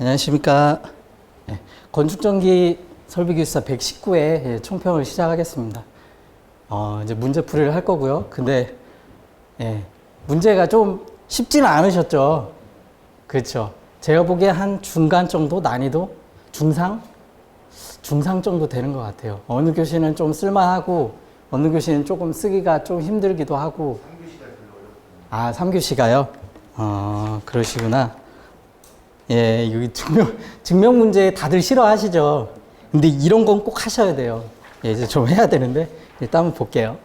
안녕하십니까. 네, 건축전기 설비기술사 119회 총평을 시작하겠습니다. 이제 문제풀이를 할 거고요. 근데 문제가 좀 쉽지는 않으셨죠? 그렇죠. 제가 보기에 한 중간 정도 난이도? 중상 정도 되는 것 같아요. 어느 교시는 좀 쓸만하고 어느 교시는 조금 쓰기가 좀 힘들기도 하고. 3교시가 별로 어렵군요. 3교시가요? 그러시구나. 예, 여기 증명 문제 다들 싫어하시죠? 근데 이런 건 꼭 하셔야 돼요. 예, 이제 좀 해야 되는데, 일단 한번 볼게요.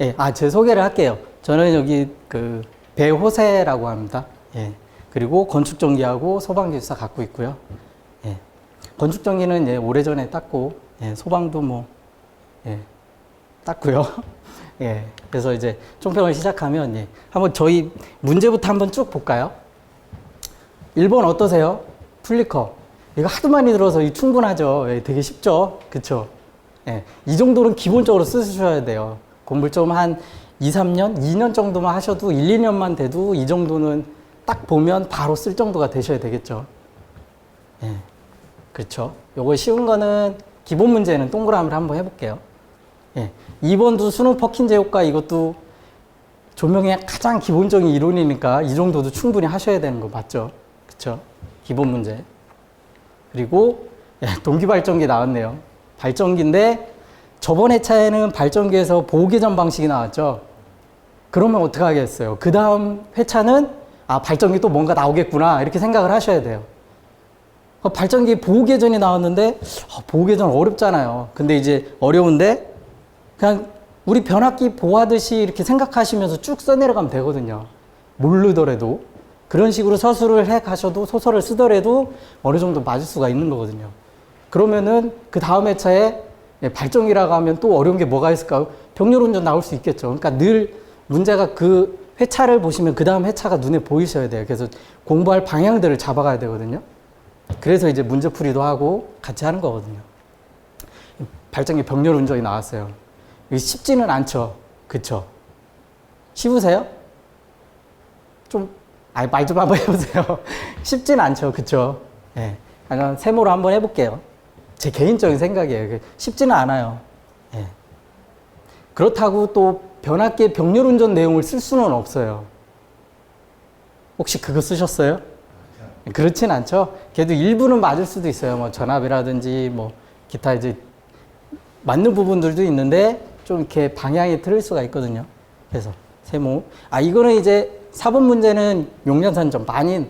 예, 제 소개를 할게요. 저는 여기 배호세라고 합니다. 예, 그리고 건축전기하고 소방기술사 갖고 있고요. 예, 건축전기는 오래전에 땄고, 소방도 땄고요. 예, 그래서 이제 총평을 시작하면, 한번 저희 문제부터 한번 쭉 볼까요? 1번 어떠세요? 플리커. 이거 하도 많이 들어서 충분하죠. 되게 쉽죠? 그쵸? 이 정도는 기본적으로 쓰셔야 돼요. 공부를 좀 한 2, 3년, 2년 정도만 하셔도 1, 2년만 돼도 이 정도는 딱 보면 바로 쓸 정도가 되셔야 되겠죠. 그렇죠. 요거 쉬운 거는 기본 문제는 동그라미를 한번 해볼게요. 2번도 수능 퍼킨제 효과 이것도 조명의 가장 기본적인 이론이니까 이 정도도 충분히 하셔야 되는 거 맞죠? 그쵸? 기본 문제. 그리고 동기발전기 나왔네요. 발전기인데 저번 회차에는 발전기에서 보호개전 방식이 나왔죠. 그러면 어떻게 하겠어요? 그 다음 회차는 발전기 또 뭔가 나오겠구나 이렇게 생각을 하셔야 돼요. 발전기 보호개전이 나왔는데 보호개전 어렵잖아요. 근데 이제 어려운데 그냥 우리 변압기 보호하듯이 이렇게 생각하시면서 쭉 써내려가면 되거든요. 모르더라도. 그런 식으로 서술을 해 가셔도 소설을 쓰더라도 어느 정도 맞을 수가 있는 거거든요. 그러면은 그 다음 회차에 발전기라고 하면 또 어려운 게 뭐가 있을까요? 병렬운전 나올 수 있겠죠. 그러니까 늘 문제가 그 회차를 보시면 그 다음 회차가 눈에 보이셔야 돼요. 그래서 공부할 방향들을 잡아가야 되거든요. 그래서 이제 문제풀이도 하고 같이 하는 거거든요. 발전기 병렬운전이 나왔어요. 이게 쉽지는 않죠. 그쵸? 쉬우세요? 말 좀 한번 해보세요. 쉽진 않죠. 그쵸? 세모로 한번 해볼게요. 제 개인적인 생각이에요. 쉽지는 않아요. 그렇다고 또 변압기의 병렬운전 내용을 쓸 수는 없어요. 혹시 그거 쓰셨어요? 그렇진 않죠. 그래도 일부는 맞을 수도 있어요. 전압이라든지 기타 이제 맞는 부분들도 있는데 좀 이렇게 방향이 틀릴 수가 있거든요. 그래서 세모. 이거는 이제 4번 문제는 용량 산정 많이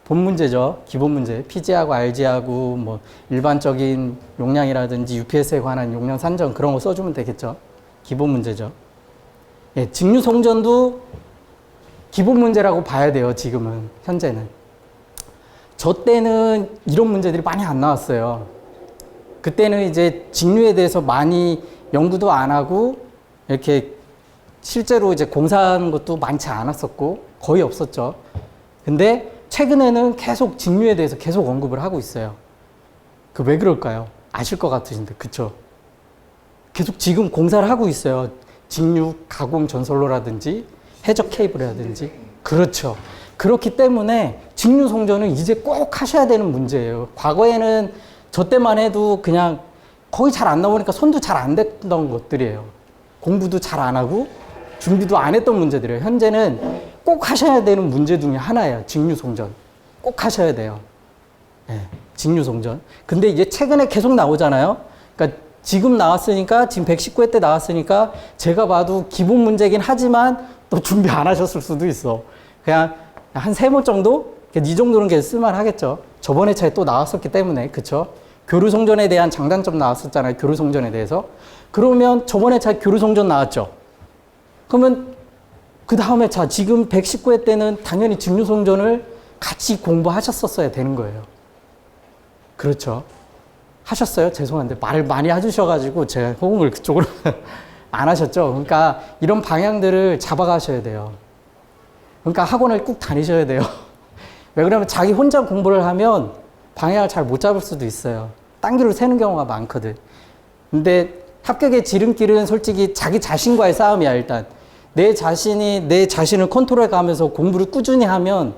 본 문제죠. 기본 문제. PG하고 RG하고 일반적인 용량이라든지 UPS에 관한 용량 산정 그런 거 써주면 되겠죠. 기본 문제죠. 직류 송전도 기본 문제라고 봐야 돼요. 지금은 현재는. 저 때는 이런 문제들이 많이 안 나왔어요. 그때는 이제 직류에 대해서 많이 연구도 안 하고 이렇게 실제로 이제 공사하는 것도 많지 않았었고 거의 없었죠. 근데 최근에는 계속 직류에 대해서 계속 언급을 하고 있어요. 왜 그럴까요? 아실 것 같으신데, 그쵸? 계속 지금 공사를 하고 있어요. 직류 가공 전선로라든지 해적 케이블이라든지. 그렇죠. 그렇기 때문에 직류 송전은 이제 꼭 하셔야 되는 문제예요. 과거에는 저 때만 해도 그냥 거의 잘 안 나오니까 손도 잘 안 댔던 것들이에요. 공부도 잘 안 하고 준비도 안 했던 문제들이에요. 현재는 꼭 하셔야 되는 문제 중에 하나예요. 직류송전. 꼭 하셔야 돼요. 직류송전. 근데 이제 최근에 계속 나오잖아요. 그러니까 지금 나왔으니까, 지금 119회 때 나왔으니까 제가 봐도 기본 문제긴 하지만 또 준비 안 하셨을 수도 있어. 그냥 한 3번 정도? 이 정도는 계속 쓸만하겠죠. 저번 회차에 또 나왔었기 때문에. 그쵸? 교류송전에 대한 장단점 나왔었잖아요. 교류송전에 대해서. 그러면 저번 회차에 교류송전 나왔죠. 그러면 그 다음에 지금 119회 때는 당연히 직류송전을 같이 공부하셨었어야 되는 거예요. 그렇죠. 하셨어요? 죄송한데 말을 많이 해주셔가지고 제가 호응을 그쪽으로 안 하셨죠. 그러니까 이런 방향들을 잡아가셔야 돼요. 그러니까 학원을 꼭 다니셔야 돼요. 왜 그러면 자기 혼자 공부를 하면 방향을 잘 못 잡을 수도 있어요. 딴 길로 새는 경우가 많거든. 근데 합격의 지름길은 솔직히 자기 자신과의 싸움이야. 일단 내 자신이 내 자신을 컨트롤해 가면서 공부를 꾸준히 하면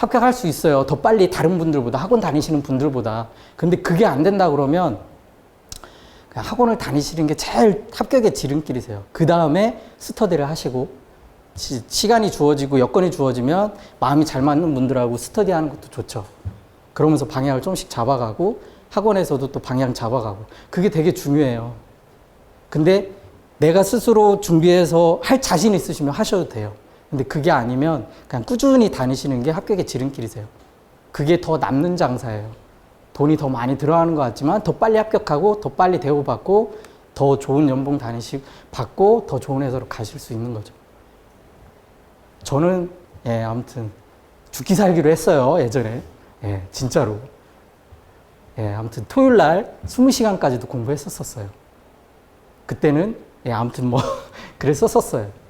합격할 수 있어요. 더 빨리 다른 분들보다, 학원 다니시는 분들보다. 근데 그게 안 된다 그러면 그냥 학원을 다니시는 게 제일 합격의 지름길이세요. 그 다음에 스터디를 하시고, 시간이 주어지고 여건이 주어지면 마음이 잘 맞는 분들하고 스터디 하는 것도 좋죠. 그러면서 방향을 조금씩 잡아가고, 학원에서도 또 방향 잡아가고. 그게 되게 중요해요. 근데 내가 스스로 준비해서 할 자신 있으시면 하셔도 돼요. 근데 그게 아니면 그냥 꾸준히 다니시는 게 합격의 지름길이세요. 그게 더 남는 장사예요. 돈이 더 많이 들어가는 것 같지만 더 빨리 합격하고 더 빨리 대우받고 더 좋은 연봉 받고 더 좋은 회사로 가실 수 있는 거죠. 저는 아무튼 죽기 살기로 했어요. 예전에. 진짜로. 아무튼 토요일 날 20시간까지도 공부했었어요. 그때는 아무튼 뭐 그랬었어요.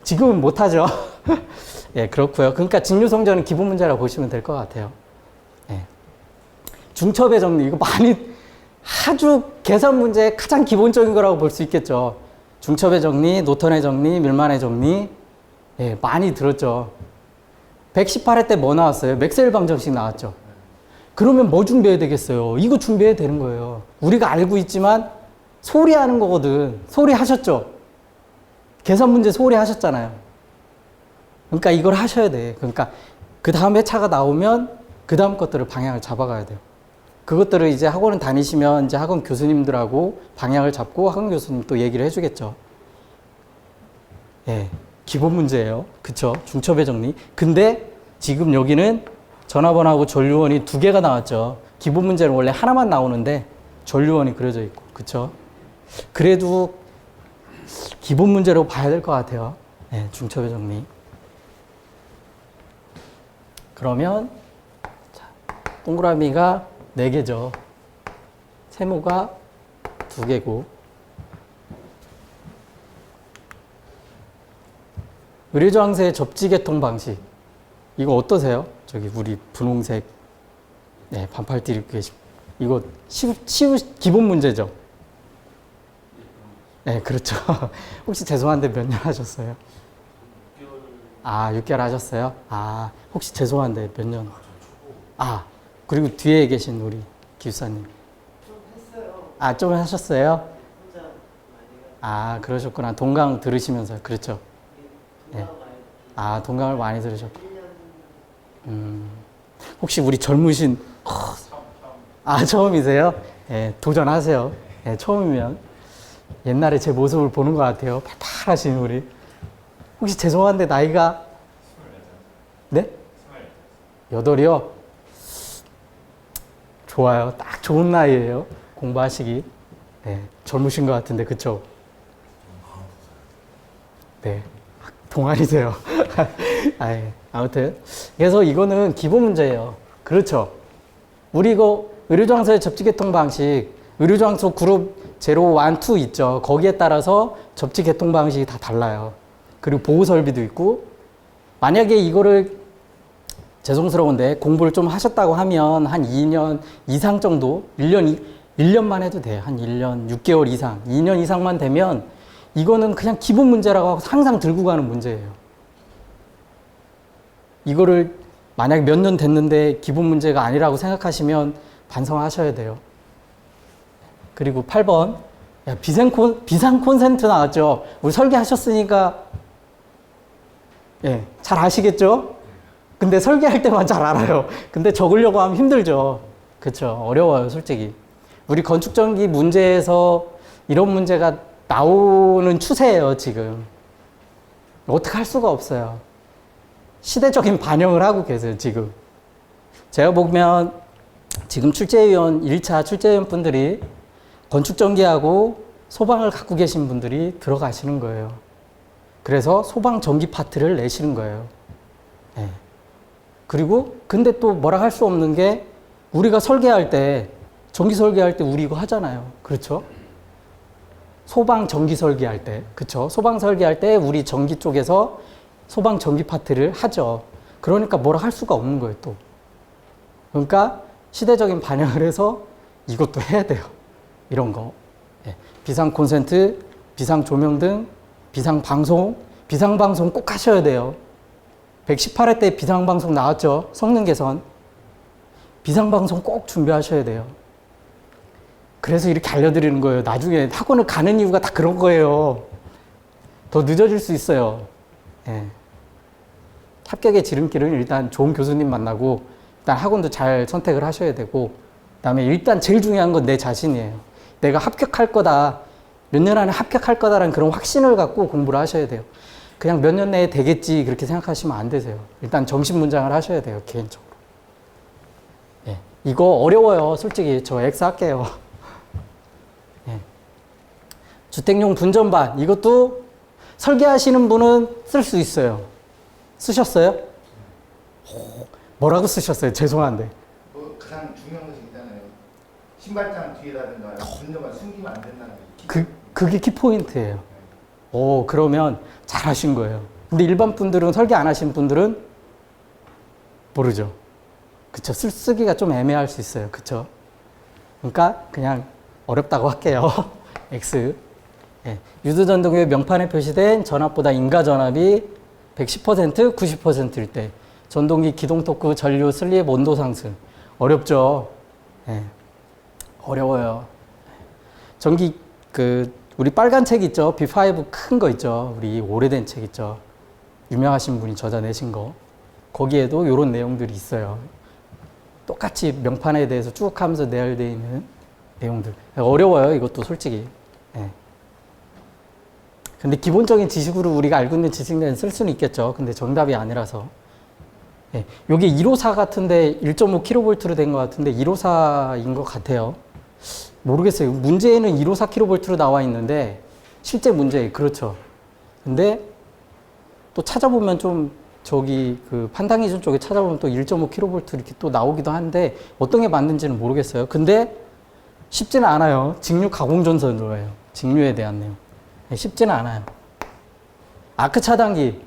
지금은 못하죠. 그렇고요. 그러니까 직류성적은 기본 문제라고 보시면 될 것 같아요. 중첩의 정리, 이거 많이 아주 계산 문제의 가장 기본적인 거라고 볼 수 있겠죠. 중첩의 정리, 노턴의 정리, 밀만의 정리, 많이 들었죠. 118회 때 뭐 나왔어요? 맥스웰 방정식 나왔죠. 그러면 뭐 준비해야 되겠어요? 이거 준비해야 되는 거예요. 우리가 알고 있지만 소리 하는 거거든. 소리 하셨죠? 계산 문제 소리 하셨잖아요. 그러니까 이걸 하셔야 돼. 그러니까 그 다음 회차가 나오면 그 다음 것들을 방향을 잡아가야 돼요. 그것들을 이제 학원을 다니시면 이제 학원 교수님들하고 방향을 잡고 학원 교수님 또 얘기를 해주겠죠. 기본 문제예요. 그쵸? 중첩의 정리. 근데 지금 여기는 전화번호하고 전류원이 2개가 나왔죠. 기본 문제는 원래 하나만 나오는데 전류원이 그려져 있고. 그쵸? 그래도 기본 문제로 봐야 될 것 같아요. 중첩의 정리. 그러면 자, 동그라미가 4개죠. 세모가 2개고. 의료저항세의 접지계통 방식. 이거 어떠세요? 저기 우리 분홍색 반팔 띠 입고 계신 이거 기본 문제죠? 그렇죠. 혹시 죄송한데 몇 년 하셨어요? 6개월 하셨어요? 혹시 죄송한데 몇 년? 그리고 뒤에 계신 우리 기숙사님. 좀 했어요. 좀 하셨어요? 혼자 많이 그러셨구나. 동강 들으시면서. 그렇죠. 동강을 많이 들으셨고. 혹시 우리 젊으신, 처음이세요? 도전하세요. 처음이면. 옛날에 제 모습을 보는 것 같아요. 팔팔하신 우리. 혹시 죄송한데 나이가? 네? 8이요? 좋아요. 딱 좋은 나이에요. 공부하시기. 젊으신 것 같은데, 그쵸? 동안이세요. 아무튼. 그래서 이거는 기본 문제예요. 그렇죠. 우리 이거 의료장소의 접지계통 방식, 의료장소 그룹 0, 1, 2 있죠. 거기에 따라서 접지계통 방식이 다 달라요. 그리고 보호설비도 있고, 만약에 이거를 죄송스러운데 공부를 좀 하셨다고 하면 한 2년 이상 정도, 1년만 해도 돼요. 한 1년 6개월 이상, 2년 이상만 되면 이거는 그냥 기본 문제라고 하고 항상 들고 가는 문제예요. 이거를 만약에 몇 년 됐는데 기본 문제가 아니라고 생각하시면 반성하셔야 돼요. 그리고 8번. 비상 콘센트 나왔죠? 우리 설계하셨으니까, 잘 아시겠죠? 근데 설계할 때만 잘 알아요. 근데 적으려고 하면 힘들죠. 그쵸? 어려워요, 솔직히. 우리 건축전기 문제에서 이런 문제가 나오는 추세예요, 지금. 어떻게 할 수가 없어요. 시대적인 반영을 하고 계세요, 지금. 제가 보면 지금 1차 출제위원 분들이 건축전기하고 소방을 갖고 계신 분들이 들어가시는 거예요. 그래서 소방 전기 파트를 내시는 거예요. 그리고 근데 또 뭐라 할 수 없는 게 우리가 설계할 때 전기 설계할 때 우리 이거 하잖아요. 그렇죠? 소방 전기 설계할 때, 그렇죠? 소방 설계할 때 우리 전기 쪽에서 소방 전기 파트를 하죠. 그러니까 뭐라 할 수가 없는 거예요, 또. 그러니까 시대적인 반영을 해서 이것도 해야 돼요. 이런 거. 비상 콘센트, 비상 조명 등, 비상 방송 꼭 하셔야 돼요. 118회 때 비상방송 나왔죠. 성능 개선. 비상방송 꼭 준비하셔야 돼요. 그래서 이렇게 알려드리는 거예요. 나중에 학원을 가는 이유가 다 그런 거예요. 더 늦어질 수 있어요. 예. 합격의 지름길은 일단 좋은 교수님 만나고, 일단 학원도 잘 선택을 하셔야 되고, 그 다음에 일단 제일 중요한 건 내 자신이에요. 내가 합격할 거다. 몇 년 안에 합격할 거다라는 그런 확신을 갖고 공부를 하셔야 돼요. 그냥 몇 년 내에 되겠지 그렇게 생각하시면 안 되세요. 일단 정신문장을 하셔야 돼요. 개인적으로. 예. 이거 어려워요. 솔직히 저 X 할게요. 예. 주택용 분전반 이것도 설계하시는 분은 쓸 수 있어요. 쓰셨어요? 뭐라고 쓰셨어요? 죄송한데. 가장 중요한 것이 있잖아요. 신발장 뒤에라든가 분전반 숨기면 안 된다는 그게 키포인트예요. 오, 그러면 잘 하신 거예요. 근데 일반 분들은, 설계 안 하신 분들은 모르죠. 그쵸? 쓰기가 좀 애매할 수 있어요. 그쵸? 그러니까 그냥 어렵다고 할게요. X. 예. 유도전동의 명판에 표시된 전압보다 인가 전압이 110%, 90%일 때 전동기 기동 토크, 전류, 슬립, 온도 상승. 어렵죠? 예. 어려워요. 전기, 우리 빨간 책 있죠? B5 큰 거 있죠? 우리 오래된 책 있죠? 유명하신 분이 저자내신 거. 거기에도 이런 내용들이 있어요. 똑같이 명판에 대해서 쭉 하면서 내열되어 있는 내용들. 어려워요, 이것도 솔직히. 예. 근데 기본적인 지식으로 우리가 알고 있는 지식은 쓸 수는 있겠죠. 근데 정답이 아니라서. 예. 요게 154 같은데 1.5kV로 된 것 같은데 154인 것 같아요. 모르겠어요. 문제에는 154kV로 나와 있는데 실제 문제 그렇죠. 근데 또 찾아보면 좀 저기 그 판당 기준 쪽에 찾아보면 또 1.5kV 이렇게 또 나오기도 한데 어떤 게 맞는지는 모르겠어요. 근데 쉽지는 않아요. 직류 가공 전선으로예요. 직류에 대한 내용. 쉽지는 않아요. 아크 차단기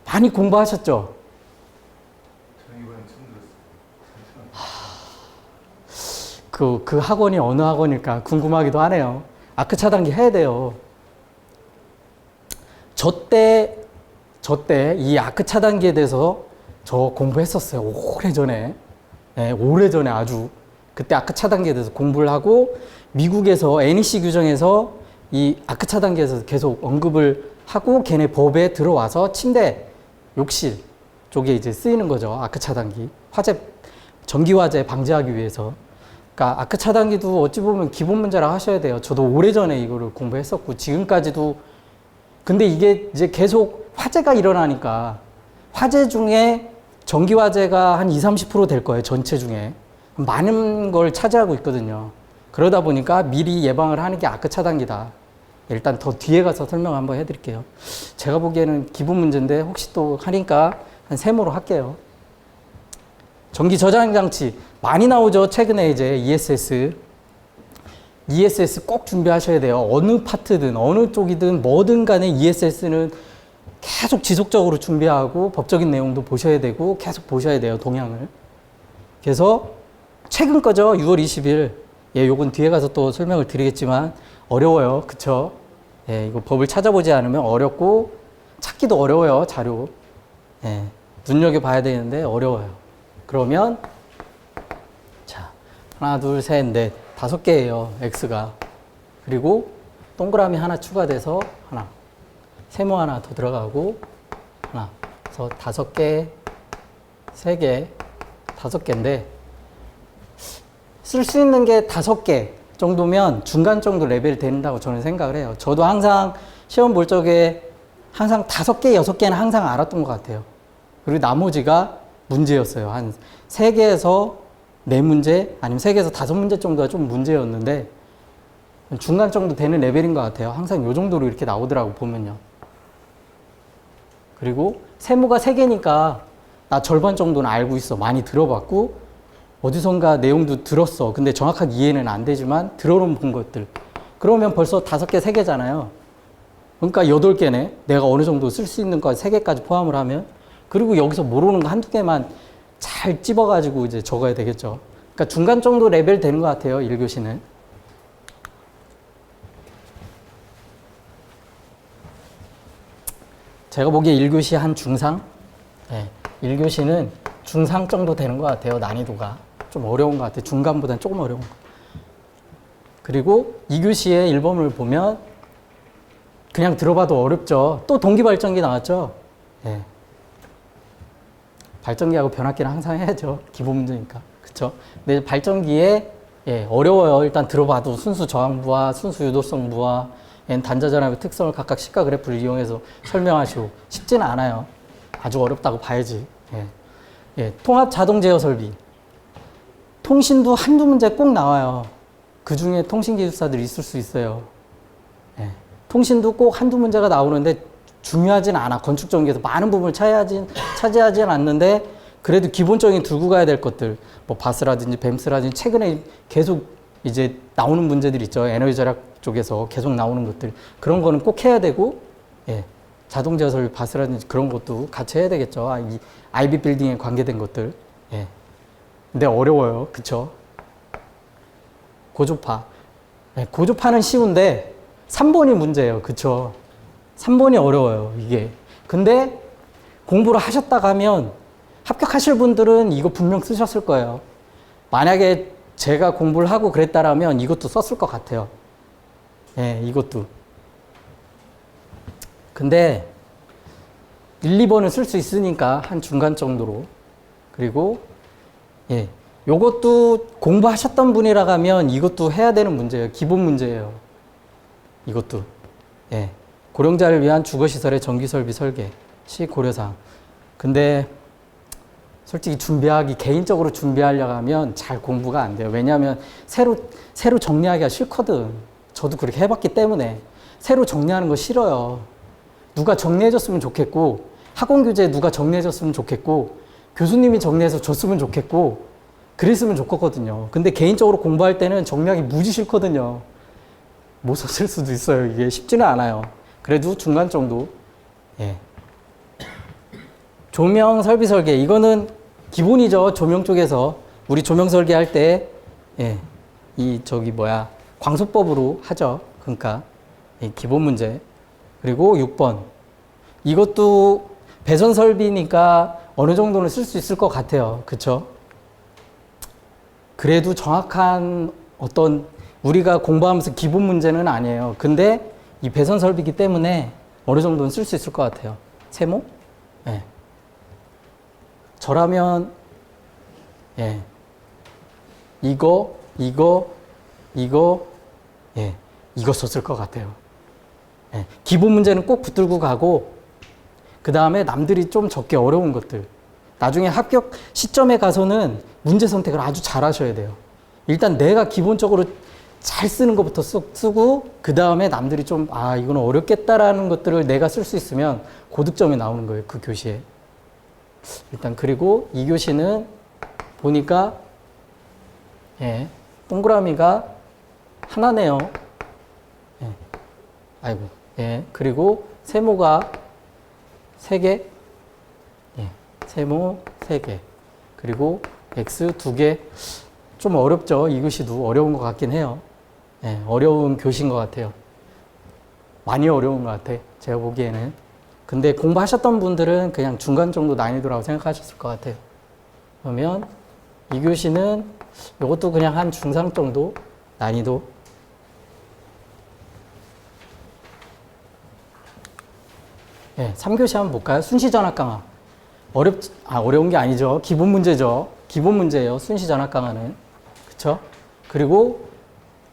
많이 공부하셨죠? 저는 이번에 처음 들었어요. 그 학원이 어느 학원일까 궁금하기도 하네요. 아크 차단기 해야 돼요. 저 때 이 아크 차단기에 대해서 저 공부했었어요. 오래전에. 네, 오래전에 아주. 그때 아크 차단기에 대해서 공부를 하고 미국에서 NEC 규정에서 이 아크 차단기에서 계속 언급을 하고 걔네 법에 들어와서 침대, 욕실 쪽에 이제 쓰이는 거죠. 아크 차단기. 전기 화재 방지하기 위해서. 그러니까 아크 차단기도 어찌 보면 기본 문제라 하셔야 돼요. 저도 오래전에 이거를 공부했었고 지금까지도. 근데 이게 이제 계속 화재가 일어나니까 화재 중에 전기 화재가 한 20, 30% 될 거예요. 전체 중에. 많은 걸 차지하고 있거든요. 그러다 보니까 미리 예방을 하는 게 아크 차단기다. 일단 더 뒤에 가서 설명 한번 해드릴게요. 제가 보기에는 기본 문제인데 혹시 또 하니까 한 세모로 할게요. 전기 저장 장치 많이 나오죠. 최근에 이제 ESS 꼭 준비하셔야 돼요. 어느 파트든 어느 쪽이든 뭐든 간에 ESS는 계속 지속적으로 준비하고 법적인 내용도 보셔야 되고 계속 보셔야 돼요. 동향을. 그래서 최근 거죠. 6월 20일. 예, 요건 뒤에 가서 또 설명을 드리겠지만 어려워요. 그쵸? 예, 이거 법을 찾아보지 않으면 어렵고 찾기도 어려워요. 자료. 예, 눈여겨봐야 되는데 어려워요. 그러면 자, 하나, 둘, 셋, 넷, 5개예요. X가. 그리고 동그라미 하나 추가돼서 하나. 세모 하나 더 들어가고 하나. 그래서 5개, 3개, 5개인데 쓸 수 있는 게 5개 정도면 중간 정도 레벨이 된다고 저는 생각을 해요. 저도 항상 시험 볼 적에 항상 5개, 6개는 항상 알았던 것 같아요. 그리고 나머지가 문제였어요. 한 3개에서 4문제, 아니면 3개에서 5문제 정도가 좀 문제였는데 중간 정도 되는 레벨인 것 같아요. 항상 요 정도로 이렇게 나오더라고, 보면요. 그리고 세모가 3개니까 나 절반 정도는 알고 있어. 많이 들어봤고 어디선가 내용도 들었어. 근데 정확하게 이해는 안 되지만 들어는 본 것들. 그러면 벌써 5개, 3개잖아요. 그러니까 8개네. 내가 어느 정도 쓸 수 있는 거 3개까지 포함을 하면. 그리고 여기서 모르는 거 1~2개만 잘 찝어가지고 이제 적어야 되겠죠. 그러니까 중간 정도 레벨 되는 것 같아요. 1교시는. 제가 보기에 1교시 한 중상? 예, 1교시는 중상 정도 되는 것 같아요. 난이도가 좀 어려운 것 같아요. 중간보다는 조금 어려운 것 같아요. 그리고 2교시의 1번을 보면 그냥 들어봐도 어렵죠. 또 동기발전기 나왔죠. 예. 발전기하고 변압기는 항상 해야죠. 기본 문제니까. 그쵸? 근데 발전기에 예, 어려워요. 일단 들어봐도 순수 저항부와 순수 유도성부와 단자전압의 특성을 각각 시가 그래프를 이용해서 설명하시고 쉽지는 않아요. 아주 어렵다고 봐야지. 예. 예, 통합 자동 제어 설비. 통신도 한두 문제 꼭 나와요. 그 중에 통신기술사들이 있을 수 있어요. 예. 통신도 꼭 한두 문제가 나오는데 중요하진 않아. 건축 전기에서 많은 부분을 차지하진 않는데 그래도 기본적인 들고 가야 될 것들, 뭐 바스라든지 뱀스라든지 최근에 계속 이제 나오는 문제들이 있죠. 에너지 절약 쪽에서 계속 나오는 것들. 그런 거는 꼭 해야 되고, 예. 자동 제어 설비 바스라든지 그런 것도 같이 해야 되겠죠. 이 아이비 빌딩에 관계된 것들. 예. 근데 어려워요. 그쵸? 고주파. 예, 고주파는 쉬운데 3번이 문제예요. 그쵸? 3번이 어려워요. 이게. 근데 공부를 하셨다 하면 합격하실 분들은 이거 분명 쓰셨을 거예요. 만약에 제가 공부를 하고 그랬다라면 이것도 썼을 것 같아요. 예, 이것도. 근데 1, 2번은 쓸 수 있으니까 한 중간 정도로. 그리고 예, 요것도 공부하셨던 분이라 하면 이것도 해야 되는 문제예요. 기본 문제예요. 이것도. 예. 고령자를 위한 주거시설의 전기설비 설계 시 고려사항. 근데 솔직히 개인적으로 준비하려고 하면 잘 공부가 안 돼요. 왜냐하면 새로 정리하기가 싫거든. 저도 그렇게 해봤기 때문에. 새로 정리하는 거 싫어요. 누가 정리해줬으면 좋겠고, 학원교재 누가 정리해줬으면 좋겠고, 교수님이 정리해서 줬으면 좋겠고, 그랬으면 좋겠거든요. 근데 개인적으로 공부할 때는 정리하기 무지 싫거든요. 못 썼을 수도 있어요. 이게 쉽지는 않아요. 그래도 중간 정도. 예. 조명 설비 설계. 이거는 기본이죠. 조명 쪽에서. 우리 조명 설계할 때, 예. 광소법으로 하죠. 그러니까. 예, 기본 문제. 그리고 6번. 이것도 배선 설비니까 어느 정도는 쓸 수 있을 것 같아요. 그쵸? 그래도 정확한 어떤 우리가 공부하면서 기본 문제는 아니에요. 근데 이 배선 설비이기 때문에 어느 정도는 쓸 수 있을 것 같아요. 세모? 예. 저라면, 예. 이거, 예. 이거 썼을 것 같아요. 예. 기본 문제는 꼭 붙들고 가고, 그 다음에 남들이 좀 적게 어려운 것들. 나중에 합격 시점에 가서는 문제 선택을 아주 잘 하셔야 돼요. 일단 내가 기본적으로 잘 쓰는 것부터 쓰고, 그 다음에 남들이 좀, 이건 어렵겠다라는 것들을 내가 쓸 수 있으면 고득점이 나오는 거예요. 그 교시에. 일단, 그리고 이 교시는 보니까, 예, 동그라미가 하나네요. 예. 아이고, 예. 그리고 세모가 3개. 예. 세모 3개. 그리고 X 2개. 좀 어렵죠. 이 교시도 어려운 것 같긴 해요. 예, 어려운 교시인 것 같아요. 많이 어려운 것 같아. 제가 보기에는. 근데 공부하셨던 분들은 그냥 중간 정도 난이도라고 생각하셨을 것 같아요. 그러면 이 교시는 이것도 그냥 한 중상 정도 난이도. 예, 3교시 한번 볼까요? 순시전압 강화. 어려운 게 아니죠. 기본 문제죠. 기본 문제예요. 순시전압 강화는. 그쵸? 그리고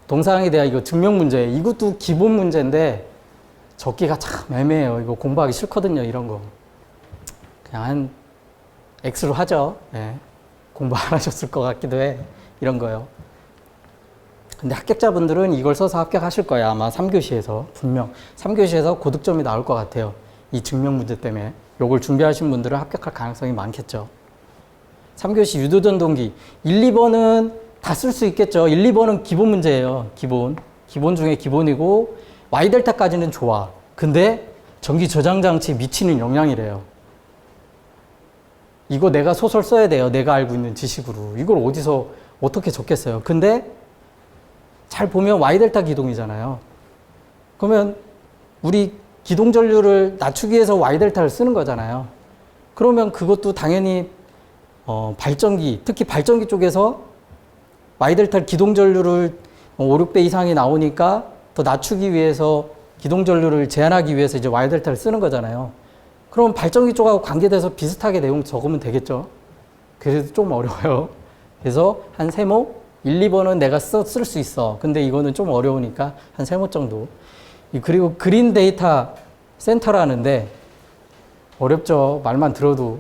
동사항에 대한 이거 증명 문제. 이것도 기본 문제인데 적기가 참 애매해요. 이거 공부하기 싫거든요. 이런 거. 그냥 한 X로 하죠. 예. 공부 안 하셨을 것 같기도 해. 이런 거요. 근데 합격자분들은 이걸 써서 합격하실 거예요. 아마 3교시에서. 분명. 3교시에서 고득점이 나올 것 같아요. 이 증명 문제 때문에. 요걸 준비하신 분들은 합격할 가능성이 많겠죠. 3교시 유도전 동기. 1, 2번은 다 쓸 수 있겠죠. 1, 2번은 기본 문제예요. 기본 중에 기본이고 Y델타까지는 좋아. 근데 전기 저장 장치에 미치는 영향이래요. 이거 내가 소설 써야 돼요. 내가 알고 있는 지식으로. 이걸 어디서 어떻게 적겠어요. 근데 잘 보면 Y델타 기동이잖아요. 그러면 우리 기동 전류를 낮추기 위해서 Y델타를 쓰는 거잖아요. 그러면 그것도 당연히 발전기, 특히 발전기 쪽에서 Y델타 기동 전류를 5, 6배 이상이 나오니까 더 낮추기 위해서 기동 전류를 제한하기 위해서 이제 Y델타를 쓰는 거잖아요. 그럼 발전기 쪽하고 관계돼서 비슷하게 내용 적으면 되겠죠. 그래도 좀 어려워요. 그래서 한 세모 1, 2번은 내가 쓸 수 있어. 근데 이거는 좀 어려우니까 한 세모 정도. 그리고 그린 데이터 센터라는데 어렵죠. 말만 들어도.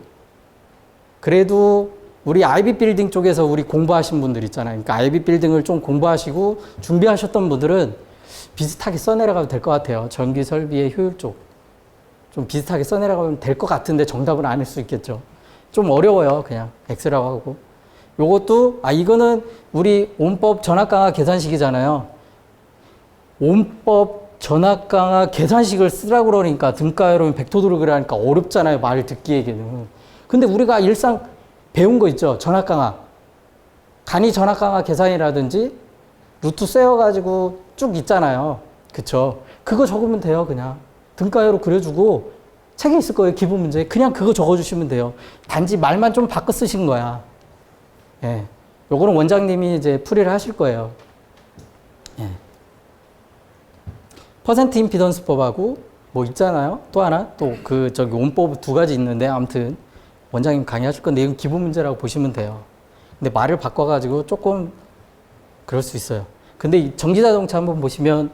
그래도 우리 아이비 빌딩 쪽에서 우리 공부하신 분들 있잖아요. 그러니까 아이비 빌딩을 좀 공부하시고 준비하셨던 분들은 비슷하게 써내려가도 될 것 같아요. 전기 설비의 효율 쪽. 좀 비슷하게 써내려가면 될 것 같은데 정답은 아닐 수 있겠죠. 좀 어려워요. 그냥 X라고 하고. 요것도 이거는 우리 온법 전압강화 계산식이잖아요. 온법 전압강화 계산식을 쓰라고 그러니까 등가열은 벡터도를 그리니까 어렵잖아요. 말을 듣기에는. 근데 우리가 일상 배운 거 있죠. 전압강화. 간이 전압강화 계산이라든지 루트 세워가지고 쭉 있잖아요. 그쵸? 그거 적으면 돼요. 그냥. 등가열로 그려주고 책에 있을 거예요. 기본 문제. 그냥 그거 적어주시면 돼요. 단지 말만 좀 바꿔 쓰신 거야. 예. 요거는 원장님이 이제 풀이를 하실 거예요. 예. 퍼센트 임피던스법하고 뭐 있잖아요. 또 하나 또 저기 온법 두 가지 있는데 아무튼 원장님 강의하실 건데 이건 기본 문제라고 보시면 돼요. 근데 말을 바꿔가지고 조금 그럴 수 있어요. 근데 이 전기자동차 한번 보시면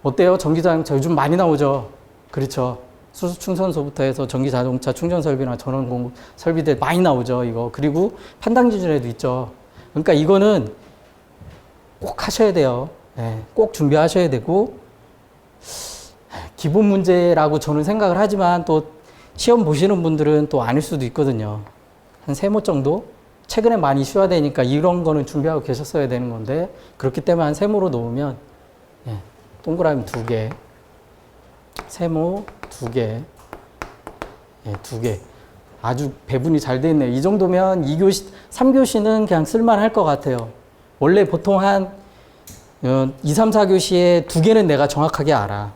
어때요? 전기자동차 요즘 많이 나오죠. 그렇죠. 수소 충전소부터 해서 전기자동차 충전 설비나 전원 공급 설비들 많이 나오죠. 이거 그리고 판단 기준에도 있죠. 그러니까 이거는 꼭 하셔야 돼요. 네, 꼭 준비하셔야 되고 기본 문제라고 저는 생각을 하지만 또 시험 보시는 분들은 또 아닐 수도 있거든요. 한 3모 정도? 최근에 많이 이슈화되니까 이런 거는 준비하고 계셨어야 되는 건데 그렇기 때문에 한 3모로 놓으면 예, 동그라미 2개, 세모 2개, 예, 2개. 아주 배분이 잘 돼 있네요. 이 정도면 2교시, 3교시는 그냥 쓸만할 것 같아요. 원래 보통 한 2, 3, 4교시에 2개는 내가 정확하게 알아.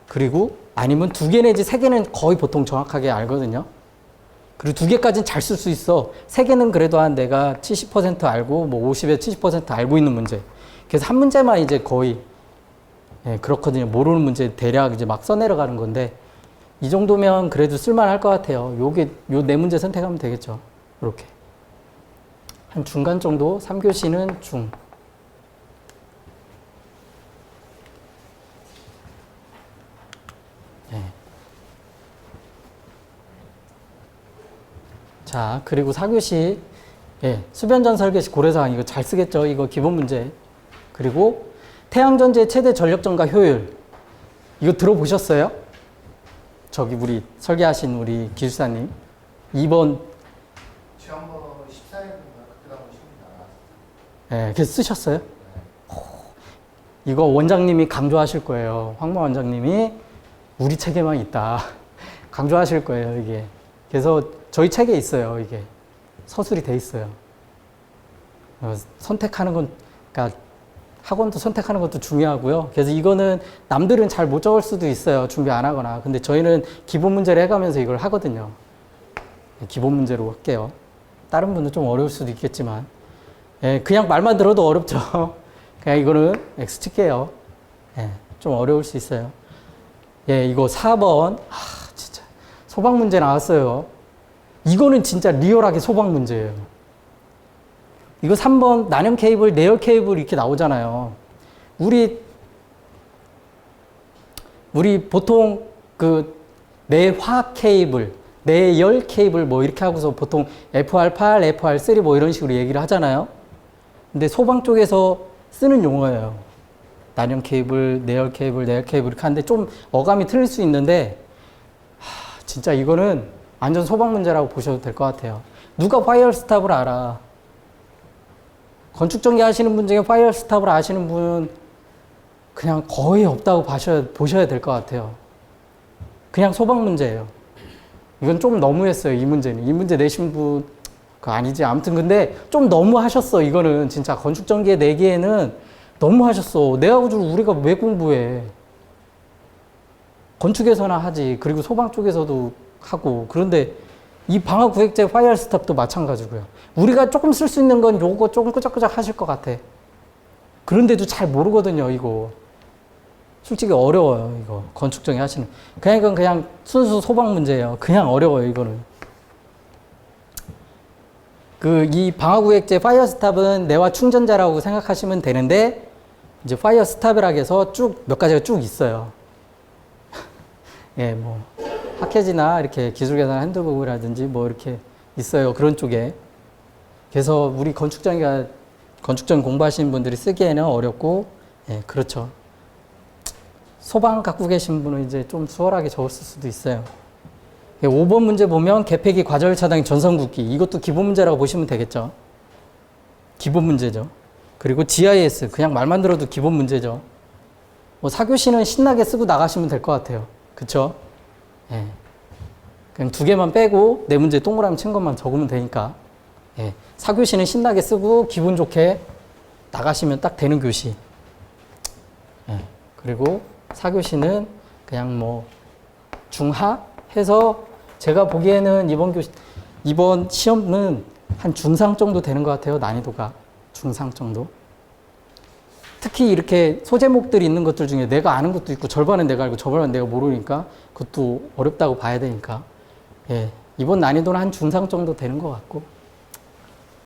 그리고 아니면 2개 내지 3개는 거의 보통 정확하게 알거든요. 그리고 2개까지는 잘 쓸 수 있어. 3개는 그래도 한 내가 70% 알고 뭐 50에 70% 알고 있는 문제. 그래서 한 문제만 이제 거의 예, 그렇거든요. 모르는 문제 대략 이제 막 써내려가는 건데 이 정도면 그래도 쓸만할 것 같아요. 요 4문제 선택하면 되겠죠. 이렇게 한 중간 정도. 3교시는 중. 예. 자, 그리고 4교시 예, 수변전 설계시 고려사항 이거 잘 쓰겠죠. 이거 기본 문제. 그리고 태양전지의 최대 전력전가 효율 이거 들어보셨어요? 저기 우리 설계하신 우리 기술사님 2번 지난번 14일인가 그때 나온 시험이 나왔어요. 예, 그래서 쓰셨어요? 이거 원장님이 강조하실 거예요. 황모 원장님이 우리 책에만 있다 강조하실 거예요. 이게 그래서 저희 책에 있어요. 이게 서술이 돼 있어요. 선택하는 건 그러니까 학원도 선택하는 것도 중요하고요. 그래서 이거는 남들은 잘 못 적을 수도 있어요. 준비 안 하거나. 근데 저희는 기본 문제를 해가면서 이걸 하거든요. 기본 문제로 할게요. 다른 분은 좀 어려울 수도 있겠지만. 예, 그냥 말만 들어도 어렵죠. 그냥 이거는 X 칠게요. 예, 좀 어려울 수 있어요. 예, 이거 4번. 진짜. 소방 문제 나왔어요. 이거는 진짜 리얼하게 소방 문제예요. 이거 3번 난형 케이블, 내열 케이블 이렇게 나오잖아요. 우리 보통 그 내화 케이블, 내열 케이블 뭐 이렇게 하고서 보통 FR8, FR3 뭐 이런 식으로 얘기를 하잖아요. 근데 소방 쪽에서 쓰는 용어예요. 난형 케이블, 내열 케이블, 내열 케이블 이렇게 하는데 좀 어감이 틀릴 수 있는데 진짜 이거는 완전 소방 문제라고 보셔도 될 것 같아요. 누가 파이어 스탑을 알아? 건축 전기 하시는 분 중에 파이어 스탑을 아시는 분은 그냥 거의 없다고 보셔야 될 것 같아요. 그냥 소방 문제예요. 이건 좀 너무했어요. 이 문제는. 이 문제 내신 분, 그거 아니지. 아무튼 근데 좀 너무 하셨어. 이거는 진짜 건축 전기에 내기에는 너무 하셨어. 내가 우리가 왜 공부해? 건축에서나 하지. 그리고 소방 쪽에서도 하고. 그런데 이 방화구획제 파이어 스탑도 마찬가지고요. 우리가 조금 쓸 수 있는 건 요거 조금 끄적끄적 하실 것 같아. 그런데도 잘 모르거든요, 이거. 솔직히 어려워요, 이거. 건축정에 하시는. 그냥 이건 그냥 순수 소방 문제예요. 그냥 어려워요, 이거는. 이 방화구획제 파이어 스탑은 내화 충전자라고 생각하시면 되는데, 이제 파이어 스탑이라고 해서 쭉 몇 가지가 쭉 있어요. 예, 뭐 하케지나 이렇게 기술계산 핸드북이라든지 뭐 이렇게 있어요. 그런 쪽에. 그래서 우리 건축정 공부하시는 분들이 쓰기에는 어렵고, 예, 그렇죠. 소방 갖고 계신 분은 이제 좀 수월하게 적었을 수도 있어요. 5번 문제 보면 개폐기 과절 차단 전선굵기, 이것도 기본 문제라고 보시면 되겠죠. 기본 문제죠. 그리고 GIS, 그냥 말만 들어도 기본 문제죠. 뭐 4교시는 신나게 쓰고 나가시면 될 것 같아요. 그쵸? 예. 그냥 2개만 빼고 4문제 동그라미 친 것만 적으면 되니까. 예. 4교시는 신나게 쓰고 기분 좋게 나가시면 딱 되는 교시. 예. 그리고 4교시는 그냥 뭐 중하 해서 제가 보기에는 이번 시험은 한 중상 정도 되는 것 같아요. 난이도가. 중상 정도. 특히 이렇게 소제목들이 있는 것들 중에 내가 아는 것도 있고 절반은 내가 알고 절반은 내가 모르니까 그것도 어렵다고 봐야 되니까. 예. 이번 난이도는 한 중상 정도 되는 것 같고.